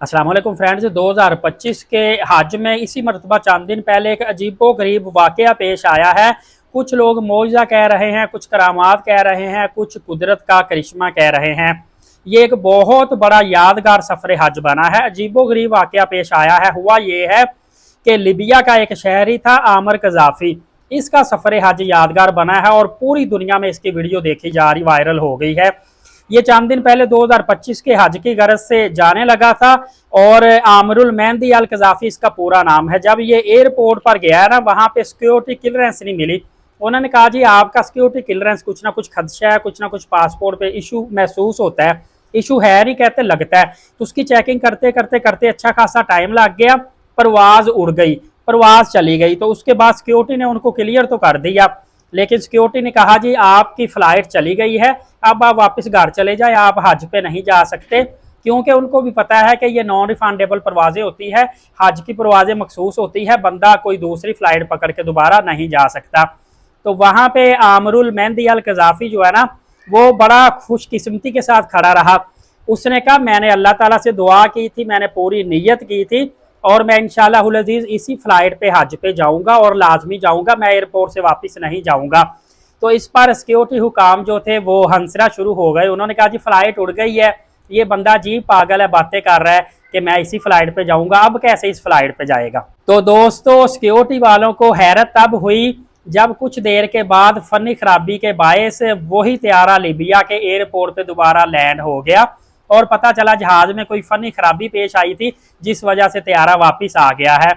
अस्सलाम वालेकुम फ्रेंड्स, 2025 के हज में इसी मरतबा चंद दिन पहले एक अजीबो गरीब वाकया पेश आया है। कुछ लोग मौजज़ा कह रहे हैं, कुछ करामात कह रहे हैं, कुछ कुदरत का करिश्मा कह रहे हैं। ये एक बहुत बड़ा यादगार सफ़र हज बना है। अजीबो गरीब वाकया पेश आया है। हुआ ये है कि लीबिया का एक शहरी था आमिर कज़ाफ़ी, इसका सफ़र हज यादगार बना है और पूरी दुनिया में इसकी वीडियो देखी जा रही, वायरल हो गई है। ये चंद दिन पहले 2025 के हज की गरज से जाने लगा था और आमिरुल मेहंदी अल कज़ाफ़ी इसका पूरा नाम है। जब ये एयरपोर्ट पर गया ना, वहाँ पे सिक्योरिटी क्लियरेंस नहीं मिली। उन्होंने कहा जी आपका सिक्योरिटी क्लियरेंस कुछ ना कुछ खदशा है, कुछ ना कुछ पासपोर्ट पे इशू महसूस होता है। इशू है नहीं कहते, लगता है। तो उसकी चेकिंग करते करते करते अच्छा खासा टाइम लग गया, परवाज उड़ गई, परवाज चली गई। तो उसके बाद सिक्योरिटी ने उनको क्लियर तो कर दिया, लेकिन सिक्योरिटी ने कहा जी आपकी फ़्लाइट चली गई है, अब आप वापस घर चले जाए, आप हज पे नहीं जा सकते। क्योंकि उनको भी पता है कि ये नॉन रिफंडेबल परवाजें होती है, हज की परवाजें मखसूस होती है, बंदा कोई दूसरी फ़्लाइट पकड़ के दोबारा नहीं जा सकता। तो वहाँ पे आमिरुल मेहंदी अल कज़ाफ़ी जो है ना, वो बड़ा खुशकिस्मती के साथ खड़ा रहा। उसने कहा मैंने अल्लाह ताला से दुआ की थी, मैंने पूरी नीयत की थी और मैं इंशाअल्लाहुल अज़ीज़ इसी फ़्लाइट पे हज पे जाऊँगा और लाजमी जाऊँगा, मैं एयरपोर्ट से वापस नहीं जाऊँगा। तो इस पर सिक्योरिटी हुकाम जो थे वो हंसना शुरू हो गए। उन्होंने कहा जी फ़्लाइट उड़ गई है, ये बंदा जी पागल है, बातें कर रहा है कि मैं इसी फ़्लाइट पे जाऊँगा, अब कैसे इस फ़्लाइट पे जाएगा। तो दोस्तों, सिक्योरिटी वालों को हैरत तब हुई जब कुछ देर के बाद फ़नी खराबी के बायस वही त्यारा लीबिया के एयरपोर्ट पे दोबारा लैंड हो गया और पता चला जहाज में कोई फ़नी खराबी पेश आई थी, जिस वजह से त्यारा वापस आ गया है।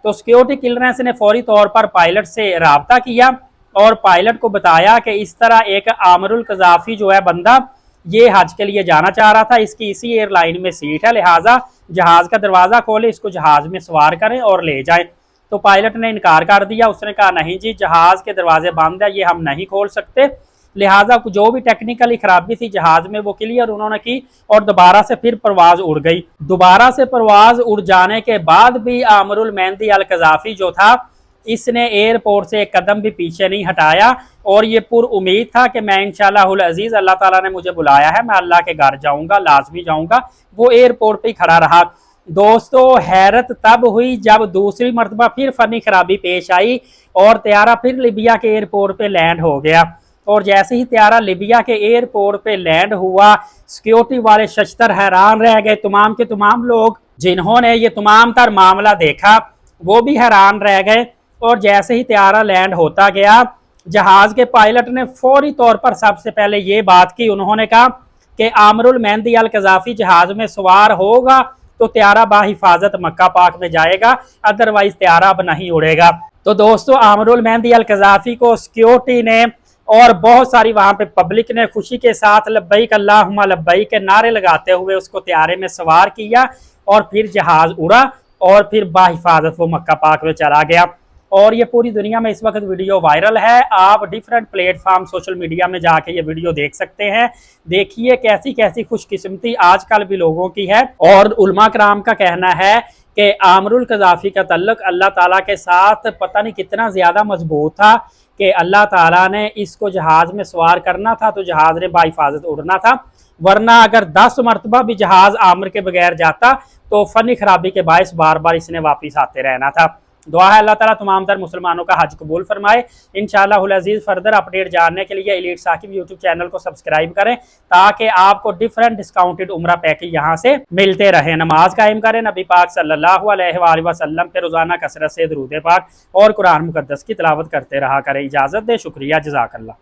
तो सिक्योरिटी क्लियरेंस ने फौरी तौर पर पायलट से रब्ता किया और पायलट को बताया कि इस तरह एक आमिरुल कज़ाफ़ी जो है बंदा, ये हज के लिए जाना चाह रहा था, इसकी इसी एयरलाइन में सीट है, लिहाजा जहाज़ का दरवाज़ा खोले, इसको जहाज़ में सवार करें और ले जाएं। तो पायलट ने इनकार कर दिया। उसने कहा नहीं जी, जहाज़ के दरवाजे बंद है, ये हम नहीं खोल सकते। लिहाजा जो भी टेक्निकली खराबी थी जहाज में वो क्लियर उन्होंने की और दोबारा से फिर परवाज उड़ गई। दोबारा से परवाज उड़ जाने के बाद भी आमिरुल मेहंदी अल कज़ाफ़ी जो था, इसने एयरपोर्ट से एक कदम भी पीछे नहीं हटाया और ये पुर उम्मीद था कि मैं इंशाअल्लाहुल अज़ीज़, अल्लाह ताला ने मुझे बुलाया है, मैं अल्लाह के घर जाऊंगा, लाजमी जाऊंगा। वो एयरपोर्ट पे ही खड़ा रहा। दोस्तों, हैरत तब हुई जब दूसरी मरतबा फिर फ़नी खराबी पेश आई और त्यारा फिर लीबिया के एयरपोर्ट पे लैंड हो गया। और जैसे ही त्यारा लीबिया के एयरपोर्ट पे लैंड हुआ, सिक्योरिटी वाले शश्तर हैरान रह गए। तमाम के तमाम लोग जिन्होंने ये तमाम तर मामला देखा वो भी हैरान रह गए। और जैसे ही त्यारा लैंड होता गया, जहाज के पायलट ने फौरी तौर पर सबसे पहले ये बात की। उन्होंने कहा कि आमिरुल मेहंदी अल कज़ाफ़ी जहाज में सवार होगा तो त्यारा बाहिफाजत मक्का पाक में जाएगा, अदरवाइज त्यारा अब नहीं उड़ेगा। तो दोस्तों, आमिरुल मेहंदी अल कज़ाफ़ी को सिक्योरिटी ने और बहुत सारी वहां पे पब्लिक ने खुशी के साथ लब्बैक अल्लाहुम्मा लब्बैक के नारे लगाते हुए उसको त्यारे में सवार किया और फिर जहाज उड़ा और फिर बाहिफाजत वो मक्का पाक में चला गया। और ये पूरी दुनिया में इस वक्त वीडियो वायरल है। आप डिफरेंट प्लेटफॉर्म सोशल मीडिया में जाके ये वीडियो देख सकते हैं। देखिए कैसी कैसी खुशकिस्मती आजकल भी लोगों की है। और उलमा कराम का कहना है कि आमिरुल कज़ाफ़ी का तल्लुक अल्लाह ताला के साथ पता नहीं कितना ज़्यादा मजबूत था कि अल्लाह ताला ने इसको जहाज़ में सवार करना था तो जहाज़ ने बाहिफाजत उड़ना था, वरना अगर 10 मरतबा भी जहाज़ आमिर के बगैर जाता तो फ़नी खराबी के बायस बार बार इसने वापस आते रहना था। दुआ है अल्लाह ताला तमाम तर मुसलमानों का हज कबूल फरमाए। इंशाअल्लाहुल अज़ीज़ फर्दर अपडेट जानने के लिए एलीट साकिब यूट्यूब चैनल को सब्सक्राइब करें ताकि आपको डिफरेंट डिस्काउंटेड उम्रा पैकेज यहाँ से मिलते रहे। नमाज कायम करें, नबी पाक सल्लल्लाहु अलैहि वसल्लम पे रोजाना कसरत से दुरूद पाक और कुरान मुकद्दस की तिलावत करते रहा करें। इजाज़त दे, शुक्रिया, जज़ाकल्लाह।